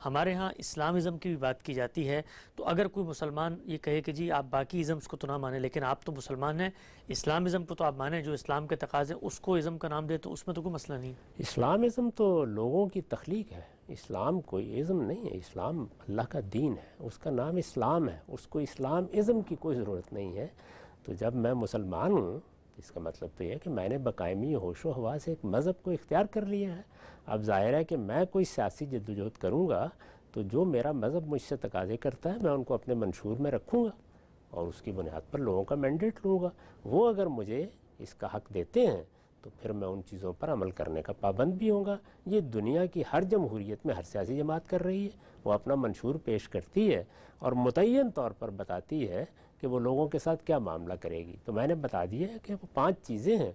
ہمارے ہاں اسلامزم کی بھی بات کی جاتی ہے، تو اگر کوئی مسلمان یہ کہے کہ جی آپ باقی ازمس کو تو نہ مانیں لیکن آپ تو مسلمان ہیں، اسلامزم کو تو آپ مانیں، جو اسلام کے تقاضے اس کو ازم کا نام دے، تو اس میں تو کوئی مسئلہ نہیں ہے۔ اسلامزم تو لوگوں کی تخلیق ہے، اسلام کوئی ازم نہیں ہے، اسلام اللہ کا دین ہے، اس کا نام اسلام ہے، اس کو اسلام ازم کی کوئی ضرورت نہیں ہے۔ تو جب میں مسلمان ہوں، اس کا مطلب تو یہ ہے کہ میں نے بقائمی ہوش و حواس سے ایک مذہب کو اختیار کر لیا ہے۔ اب ظاہر ہے کہ میں کوئی سیاسی جدوجہد کروں گا تو جو میرا مذہب مجھ سے تقاضے کرتا ہے میں ان کو اپنے منشور میں رکھوں گا اور اس کی بنیاد پر لوگوں کا مینڈیٹ لوں گا۔ وہ اگر مجھے اس کا حق دیتے ہیں تو پھر میں ان چیزوں پر عمل کرنے کا پابند بھی ہوں گا۔ یہ دنیا کی ہر جمہوریت میں ہر سیاسی جماعت کر رہی ہے، وہ اپنا منشور پیش کرتی ہے اور متعین طور پر بتاتی ہے کہ وہ لوگوں کے ساتھ کیا معاملہ کرے گی۔ تو میں نے بتا دیا ہے کہ وہ 5 چیزیں ہیں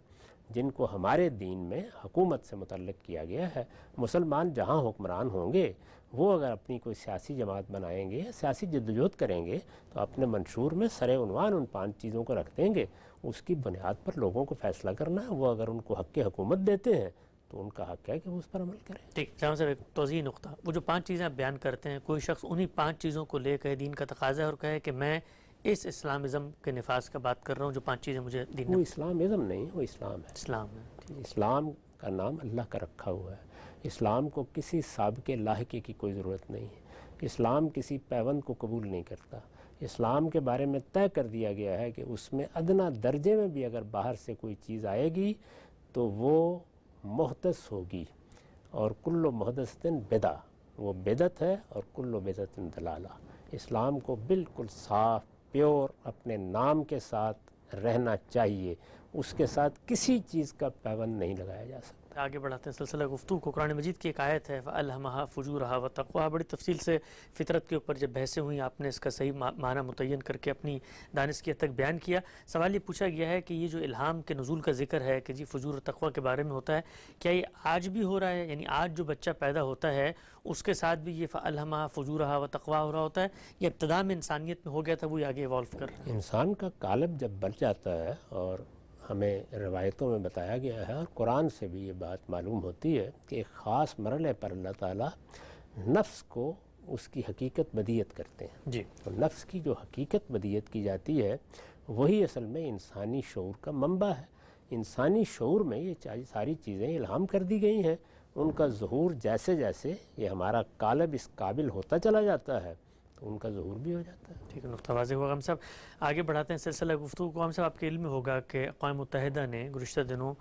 جن کو ہمارے دین میں حکومت سے متعلق کیا گیا ہے۔ مسلمان جہاں حکمران ہوں گے وہ اگر اپنی کوئی سیاسی جماعت بنائیں گے، سیاسی جدوجہد کریں گے تو اپنے منشور میں سر عنوان ان 5 چیزوں کو رکھ دیں گے، اس کی بنیاد پر لوگوں کو فیصلہ کرنا ہے۔ وہ اگر ان کو حق حکومت دیتے ہیں تو ان کا حق ہے کہ وہ اس پر عمل کریں۔ ٹھیک، جہاں صاحب ایک توضیحی نقطہ، وہ جو 5 چیزیں آپ بیان کرتے ہیں، کوئی شخص انہی 5 چیزوں کو لے کر دین کا تقاضا ہے اور کہے کہ میں اس اسلامزم کے نفاذ کا بات کر رہا ہوں، جو 5 چیزیں مجھے دین وہ اسلامزم نہیں، وہ اسلام ہے۔ اسلام ہے۔ اسلام کا نام اللہ کا رکھا ہوا ہے۔ اسلام کو کسی سابقے لاحقے کی کوئی ضرورت نہیں ہے۔ اسلام کسی پیوند کو قبول نہیں کرتا۔ اسلام کے بارے میں طے کر دیا گیا ہے کہ اس میں ادنا درجے میں بھی اگر باہر سے کوئی چیز آئے گی تو وہ محدث ہوگی، اور کل محدثۃ بدعہ، وہ بدعت ہے، اور کل بدعۃ ضلالہ۔ اسلام کو بالکل صاف پیور اپنے نام کے ساتھ رہنا چاہیے، اس کے ساتھ کسی چیز کا پیوند نہیں لگایا جا سکتا۔ آگے بڑھاتے ہیں سلسلہ گفتگو کو۔ قرآن مجید کی ایک آیت ہے فَأَلْهَمَهَا فُجُورَهَا وَتَقْوَاهَا، بڑی تفصیل سے فطرت کے اوپر جب بحثیں ہوئیں آپ نے اس کا صحیح معنی متعین کر کے اپنی دانشگی تک بیان کیا۔ سوال یہ پوچھا گیا ہے کہ یہ جو الہام کے نزول کا ذکر ہے کہ جی فجور و تقوی کے بارے میں ہوتا ہے، کیا یہ آج بھی ہو رہا ہے؟ یعنی آج جو بچہ پیدا ہوتا ہے اس کے ساتھ بھی یہ فَأَلْهَمَهَا فُجُورَهَا وَتَقْوَاهَا ہو رہا ہوتا ہے، یا ابتدا میں انسانیت میں ہو گیا تھا، وہی آگے ایوالو کر رہا ہے؟ انسان کا قالب جب بڑھ جاتا ہے، اور ہمیں روایتوں میں بتایا گیا ہے اور قرآن سے بھی یہ بات معلوم ہوتی ہے کہ ایک خاص مرحلے پر اللہ تعالیٰ نفس کو اس کی حقیقت بدیت کرتے ہیں۔ جی، تو نفس کی جو حقیقت بدیت کی جاتی ہے وہی اصل میں انسانی شعور کا منبع ہے۔ انسانی شعور میں یہ ساری چیزیں الہام کر دی گئی ہیں، ان کا ظہور جیسے جیسے یہ ہمارا قالب اس قابل ہوتا چلا جاتا ہے تو ان کا ظہور بھی ہو جاتا ہے۔ ٹھیک ہے، نقطہ واضح ہوا۔ ہم صاحب آگے بڑھاتے ہیں سلسلہ گفتگو کو۔ ہم صاحب آپ کے علم میں ہوگا کہ اقوام متحدہ نے گزشتہ دنوں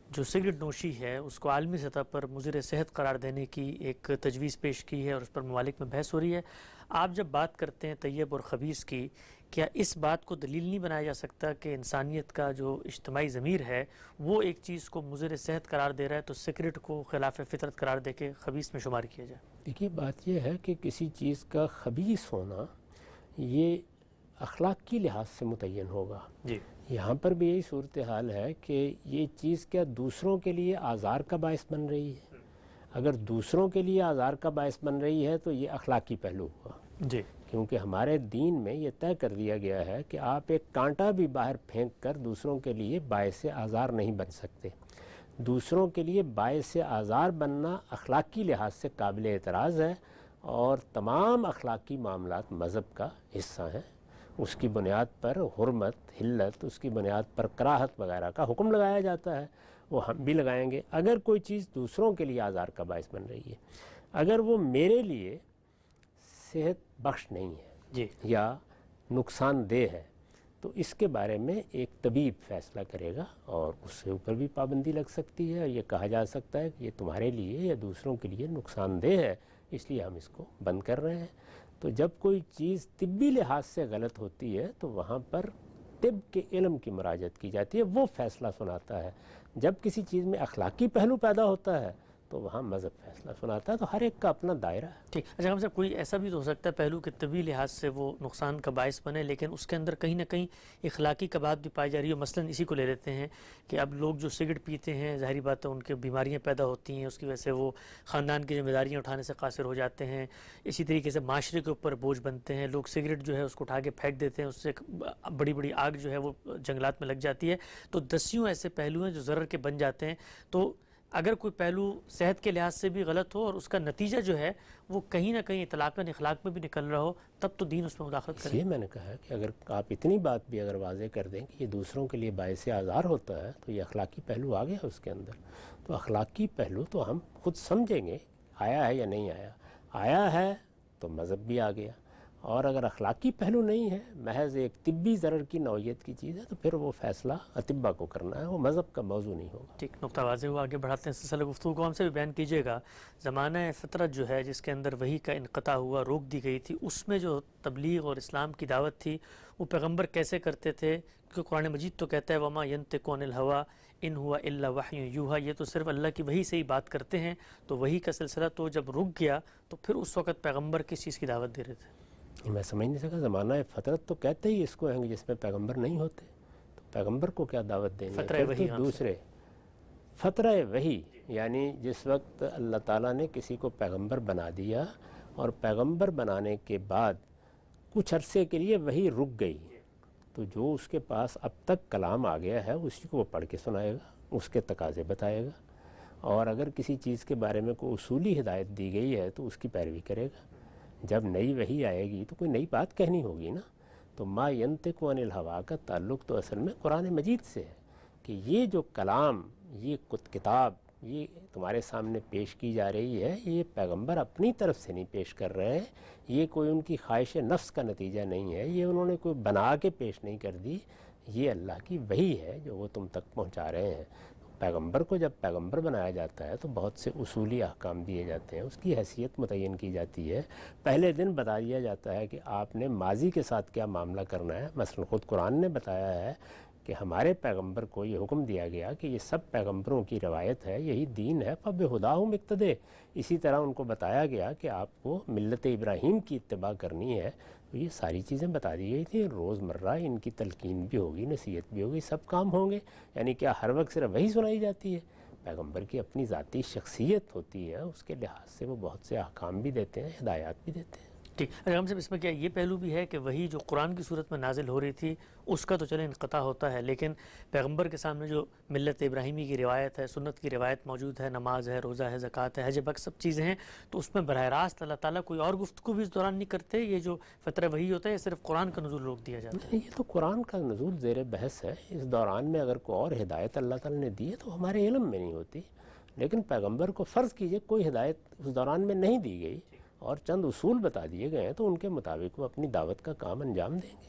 جو سگریٹ نوشی ہے اس کو عالمی سطح پر مضر صحت قرار دینے کی ایک تجویز پیش کی ہے اور اس پر ممالک میں بحث ہو رہی ہے۔ آپ جب بات کرتے ہیں طیب اور خبیث کی، کیا اس بات کو دلیل نہیں بنایا جا سکتا کہ انسانیت کا جو اجتماعی ضمیر ہے وہ ایک چیز کو مضر صحت قرار دے رہا ہے تو سگریٹ کو خلاف فطرت قرار دے کے خبیث میں شمار کیا جائے؟ دیکھیے بات یہ ہے کہ کسی چیز کا خبیث ہونا یہ اخلاقی لحاظ سے متعین ہوگا۔ جی، یہاں پر بھی یہی صورتحال ہے کہ یہ چیز کیا دوسروں کے لیے آزار کا باعث بن رہی ہے؟ اگر دوسروں کے لیے آزار کا باعث بن رہی ہے تو یہ اخلاقی پہلو ہوا، جی، کیونکہ ہمارے دین میں یہ طے کر دیا گیا ہے کہ آپ ایک کانٹا بھی باہر پھینک کر دوسروں کے لیے باعث آزار نہیں بن سکتے۔ دوسروں کے لیے باعث آزار بننا اخلاقی لحاظ سے قابل اعتراض ہے، اور تمام اخلاقی معاملات مذہب کا حصہ ہیں۔ اس کی بنیاد پر حرمت، حلت، اس کی بنیاد پر کراہت وغیرہ کا حکم لگایا جاتا ہے، وہ ہم بھی لگائیں گے۔ اگر کوئی چیز دوسروں کے لیے آزار کا باعث بن رہی ہے، اگر وہ میرے لیے صحت بخش نہیں ہے جی، یا نقصان دہ ہے تو اس کے بارے میں ایک طبیب فیصلہ کرے گا اور اس کے اوپر بھی پابندی لگ سکتی ہے، اور یہ کہا جا سکتا ہے کہ یہ تمہارے لیے یا دوسروں کے لیے نقصان دہ ہے، اس لیے ہم اس کو بند کر رہے ہیں۔ تو جب کوئی چیز طبی لحاظ سے غلط ہوتی ہے تو وہاں پر طب کے علم کی مراجعت کی جاتی ہے، وہ فیصلہ سناتا ہے۔ جب کسی چیز میں اخلاقی پہلو پیدا ہوتا ہے تو وہاں مذہب فیصلہ سناتا ہے، تو ہر ایک کا اپنا دائرہ ہے۔ ٹھیک۔ اچھا ہم صاحب کوئی ایسا بھی تو ہو سکتا ہے پہلو کہ طبی لحاظ سے وہ نقصان کا باعث بنے، لیکن اس کے اندر کہیں نہ کہیں اخلاقی کباعت بھی پائی جا رہی ہے؟ مثلاً اسی کو لے لیتے ہیں کہ اب لوگ جو سگریٹ پیتے ہیں، ظاہری بات ہے ان کے بیماریاں پیدا ہوتی ہیں، اس کی وجہ سے وہ خاندان کی ذمہ داریاں اٹھانے سے قاصر ہو جاتے ہیں، اسی طریقے سے معاشرے کے اوپر بوجھ بنتے ہیں، لوگ سگریٹ جو ہے اس کو اٹھا کے پھینک دیتے ہیں، اس سے بڑی بڑی آگ جو ہے وہ جنگلات میں لگ جاتی ہے۔ تو دسیوں ایسے پہلو ہیں جو ضرر کے بن جاتے ہیں۔ تو اگر کوئی پہلو صحت کے لحاظ سے بھی غلط ہو اور اس کا نتیجہ جو ہے وہ کہیں نہ کہیں اطلاقاً اخلاق میں بھی نکل رہا ہو، تب تو دین اس میں مداخلت اس کرے. لیے میں نے کہا کہ اگر آپ اتنی بات بھی اگر واضح کر دیں کہ یہ دوسروں کے لیے باعث آزار ہوتا ہے تو یہ اخلاقی پہلو آ گیا اس کے اندر. تو اخلاقی پہلو تو ہم خود سمجھیں گے آیا ہے یا نہیں آیا. آیا ہے تو مذہب بھی آ گیا، اور اگر اخلاقی پہلو نہیں ہے، محض ایک طبی ضرر کی نوعیت کی چیز ہے، تو پھر وہ فیصلہ اطباء کو کرنا ہے، وہ مذہب کا موضوع نہیں ہوگا. ٹھیک، نقطہ واضح ہوا. آگے بڑھاتے ہیں سلسلہ گفتگو کو. ہم سے بھی بیان کیجیے گا زمانہ فطرت جو ہے جس کے اندر وحی کا انقطاع ہوا، روک دی گئی تھی، اس میں جو تبلیغ اور اسلام کی دعوت تھی وہ پیغمبر کیسے کرتے تھے؟ کیونکہ قرآن مجید تو کہتا ہے وما ينطق عن الهوى ان هو الا وحی یوحی، یہ تو صرف اللہ کی وحی سے ہی بات کرتے ہیں. تو وحی کا سلسلہ تو جب رک گیا تو پھر اس وقت پیغمبر کس چیز کی دعوت دے رہے تھے؟ میں سمجھ نہیں سکا. زمانہ فطرت تو کہتے ہی اس کو ہیں کہ جس میں پیغمبر نہیں ہوتے، تو پیغمبر کو کیا دعوت دیں گے؟ فترہ پھر وحی. تو دوسرے فترہ وحی، یعنی جس وقت اللہ تعالیٰ نے کسی کو پیغمبر بنا دیا اور پیغمبر بنانے کے بعد کچھ عرصے کے لیے وحی رک گئی، تو جو اس کے پاس اب تک کلام آ گیا ہے اسی کو وہ پڑھ کے سنائے گا، اس کے تقاضے بتائے گا. اور اگر کسی چیز کے بارے میں کوئی اصولی ہدایت دی گئی ہے تو اس کی پیروی کرے گا. جب نئی وحی آئے گی تو کوئی نئی بات کہنی ہوگی نا. تو ما ینطق عن الہوا کا تعلق تو اصل میں قرآن مجید سے ہے کہ یہ جو کلام، یہ کتاب یہ تمہارے سامنے پیش کی جا رہی ہے، یہ پیغمبر اپنی طرف سے نہیں پیش کر رہے ہیں، یہ کوئی ان کی خواہش نفس کا نتیجہ نہیں ہے، یہ انہوں نے کوئی بنا کے پیش نہیں کر دی، یہ اللہ کی وحی ہے جو وہ تم تک پہنچا رہے ہیں. پیغمبر کو جب پیغمبر بنایا جاتا ہے تو بہت سے اصولی احکام دیے جاتے ہیں، اس کی حیثیت متعین کی جاتی ہے. پہلے دن بتا دیا جاتا ہے کہ آپ نے ماضی کے ساتھ کیا معاملہ کرنا ہے. مثلا خود قرآن نے بتایا ہے کہ ہمارے پیغمبر کو یہ حکم دیا گیا کہ یہ سب پیغمبروں کی روایت ہے، یہی دین ہے، فبہداہم اقتدے. اسی طرح ان کو بتایا گیا کہ آپ کو ملت ابراہیم کی اتباع کرنی ہے. تو یہ ساری چیزیں بتا دی گئی تھی. روز مرہ ان کی تلقین بھی ہوگی، نصیحت بھی ہوگی، سب کام ہوں گے. یعنی کیا ہر وقت صرف وہی سنائی جاتی ہے؟ پیغمبر کی اپنی ذاتی شخصیت ہوتی ہے، اس کے لحاظ سے وہ بہت سے احکام بھی دیتے ہیں، ہدایات بھی دیتے ہیں. ٹھیک. اگر ہم سے اس میں کیا یہ پہلو بھی ہے کہ وہی جو قرآن کی صورت میں نازل ہو رہی تھی اس کا تو چلے انقطاع ہوتا ہے، لیکن پیغمبر کے سامنے جو ملت ابراہیمی کی روایت ہے، سنت کی روایت موجود ہے، نماز ہے، روزہ ہے، زکوٰۃ ہے، حج بک، سب چیزیں ہیں، تو اس میں براہ راست اللہ تعالیٰ کوئی اور گفتگو بھی اس دوران نہیں کرتے؟ یہ جو فترہ وحی ہوتا ہے یہ صرف قرآن کا نزول روک دیا جاتا ہے؟ یہ تو قرآن کا نزول زیر بحث ہے. اس دوران میں اگر کوئی اور ہدایت اللہ تعالیٰ نے دی ہے تو ہمارے علم میں نہیں ہوتی. لیکن پیغمبر کو فرض کیجئے کوئی ہدایت اس دوران میں نہیں دی گئی اور چند اصول بتا دیے گئے ہیں تو ان کے مطابق وہ اپنی دعوت کا کام انجام دیں گے.